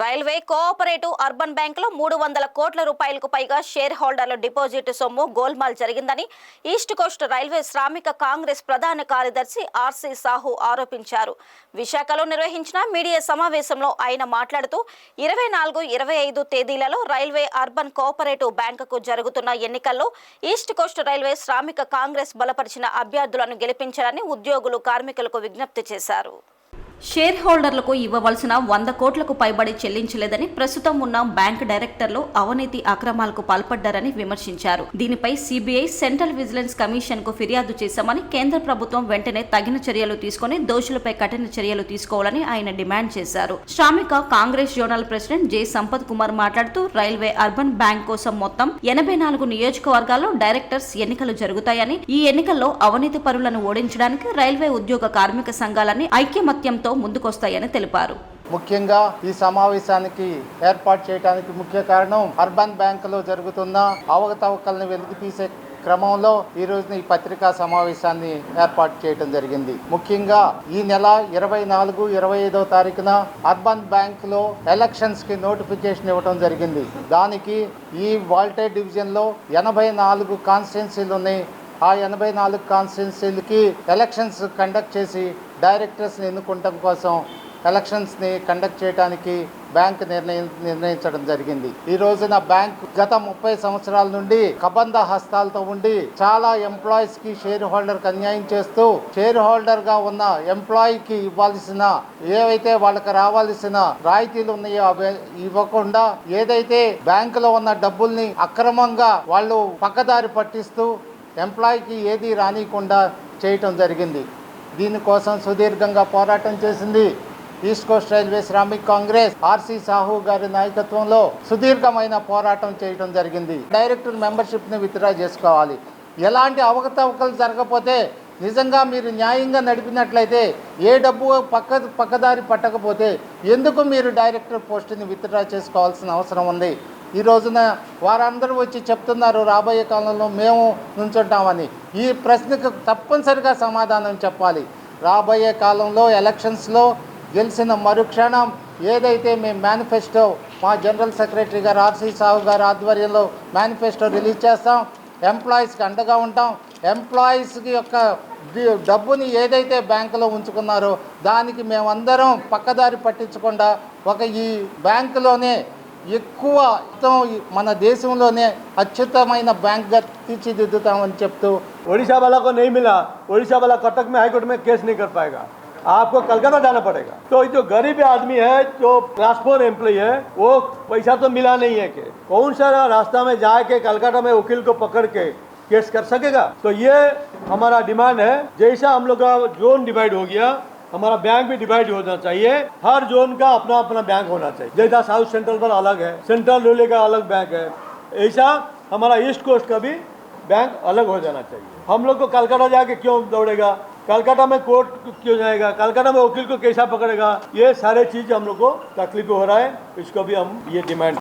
Railway cooperative urban బ్యాంకులో 300 కోట్ల రూపాయలకు పైగా షేర్ హోల్డర్ల డిపాజిట్ సొమ్ము గోల్మాల్ జరిగిందని ఈస్ట్ కోస్ట్ రైల్వే శ్రామిక కాంగ్రెస్ ప్రధాన కార్యదర్శి ఆర్సి సాహు ఆరోపించారు. విశాఖలో నిర్వహించిన మీడియా సమావేశంలో ఆయన మాట్లాడుతూ 24, 25 తేదీలలో రైల్వే అర్బన్ కోఆపరేటివ్ బ్యాంకుకు జరుగుతున్న ఎన్నికల్లో ఈస్ట్ కోస్ట్ రైల్వే శ్రామిక కాంగ్రెస్ బలపరిచిన అభ్యర్థులను గెలిపించాలని ఉద్యోగులు కార్మికులకు విజ్ఞప్తి చేశారు. షేర్ హోల్డర్లకు ఇవ్వవలసిన 100 కోట్లకు పైబడి చెల్లించలేదని ప్రస్తుతం ఉన్న బ్యాంక్ డైరెక్టర్లు అవినీతి అక్రమాలకు పాల్పడ్డారని విమర్శించారు. దీనిపై సిబిఐ, సెంట్రల్ విజిలెన్స్ కమిషన్ కు ఫిర్యాదు చేశామని, కేంద్ర ప్రభుత్వం వెంటనే తగిన చర్యలు తీసుకుని దోషులపై కఠిన చర్యలు తీసుకోవాలని ఆయన డిమాండ్ చేశారు. శ్రామిక Congress zonal president J Sampath Kumar మాట్లాడుతూ రైల్వే అర్బన్ బ్యాంక్ కోసం మొత్తం 84 నియోజకవర్గాల్లో డైరెక్టర్స్ ఎన్నికలు జరుగుతాయని, ఈ ఎన్నికల్లో అవినీతి పరులను ఓడించడానికి రైల్వే ఉద్యోగ కార్మిక సంఘాలన్నీ ఐక్యమత్యంతో ముందుకొస్తాయని తెలిపారు. ముఖ్యంగా ఈ సమావేశానికి ఏర్పాటు చేయడానికి ముఖ్య కారణం అర్బన్ బ్యాంకులో జరుగుతున్న అవకతవకలను వెలికి తీసే క్రమంలో ఈ రోజున ఈ పత్రికా సమావేశాన్ని ఏర్పాటు చేయడం జరిగింది. ముఖ్యంగా ఈ నెల 24, 25వ తారీఖున అర్బన్ బ్యాంకులో ఎలక్షన్స్ కి నోటిఫికేషన్ ఇవ్వడం జరిగింది. దానికి ఈ వాల్టేర్ డివిజన్లో 84 కాన్స్టిట్యున్సీలు ఉన్నాయి. ఆ 84 కాన్స్టిట్యున్సీలకి ఎలక్షన్స్ కండక్ట్ చేసి డైరెక్టర్స్ని ఎన్నుకోవడం కోసం ఎలక్షన్స్ని కండక్ట్ చేయడానికి బ్యాంక్ నిర్ణయించడం జరిగింది. ఈ రోజున బ్యాంక్ గత 30 సంవత్సరాల నుండి కబంధ హస్తాలతో ఉండి చాలా ఎంప్లాయీస్ కి షేర్ హోల్డర్ కి అన్యాయం చేస్తూ, షేర్ హోల్డర్ గా ఉన్న ఎంప్లాయీకి ఇవ్వాల్సిన ఏవైతే వాళ్ళకి రావాల్సిన రాయితీలు ఉన్నాయో అవి ఇవ్వకుండా, ఏదైతే బ్యాంకులో ఉన్న డబ్బుల్ని అక్రమంగా వాళ్ళు పక్కదారి పట్టిస్తూ ఎంప్లాయీకి ఏది రానియకుండా చేయటం జరిగింది. దీనికోసం సుదీర్ఘంగా పోరాటం చేసింది east Coast railway Shramik Congress. RC Sahu గారి నాయకత్వంలో సుదీర్ఘమైన పోరాటం చేయడం జరిగింది. డైరెక్టర్ మెంబర్షిప్ని విత్డ్రా చేసుకోవాలి. ఎలాంటి అవకతవకలు జరగకపోతే, నిజంగా మీరు న్యాయంగా నడిపినట్లయితే, ఏ డబ్బు పక్కదారి పట్టకపోతే ఎందుకు మీరు డైరెక్టర్ పోస్టుని విత్డ్రా చేసుకోవాల్సిన అవసరం ఉంది? ఈ రోజున వారందరూ వచ్చి చెప్తున్నారు రాబోయే కాలంలో మేము నుంచుంటామని. ఈ ప్రశ్నకు తప్పనిసరిగా సమాధానం చెప్పాలి. రాబోయే కాలంలో ఎలక్షన్స్లో గెలిచిన మరుక్షణం ఏదైతే మేము మేనిఫెస్టో మా జనరల్ సెక్రటరీ గారు ఆర్సి సాహు గారి ఆధ్వర్యంలో మేనిఫెస్టో రిలీజ్ చేస్తాం. ఎంప్లాయీస్కి అండగా ఉంటాం. ఎంప్లాయీస్కి యొక్క డబ్బుని ఏదైతే బ్యాంకులో ఉంచుకున్నారో దానికి మేమందరం పక్కదారి పట్టించకుండా ఈ బ్యాంకులోనే ఎక్కువ మన దేశంలోనే అత్యుత్తమైన బ్యాంక్గా తీర్చిదిద్దుతామని చెప్తూ, ओडिशा वाला को नहीं मिला, ओडिशा वाला कटक में हाईकोर्ट में केस नहीं कर पाएगा, आपको कलकत्ता जाना पड़ेगा। तो जो गरीब आदमी है, जो ट्रांसपोर्ट एम्प्लॉय है, वो पैसा तो मिला नहीं है कि कौन सा रास्ता में जाके कलकत्ता में वकील को पकड़ के केस कर सकेगा। तो ये हमारा डिमांड है। जैसा हम लोग का जोन डिवाइड हो गया, हमारा बैंक भी डिवाइड होना चाहिए। हर जोन का अपना अपना बैंक होना चाहिए। जैसा साउथ सेंट्रल पर अलग है, सेंट्रल रेलवे का अलग बैंक है, ऐसा हमारा ईस्ट कोस्ट का भी बैंक अलग हो जाना चाहिए। हम लोग को कलकत्ता जाके क्यों दौड़ेगा, कलकत्ता में कोर्ट क्यों जाएगा, कलकत्ता में वकील को कैसा पकड़ेगा, ये सारे चीज हम लोग को तकलीफ हो रहा है। इसको भी हम ये डिमांड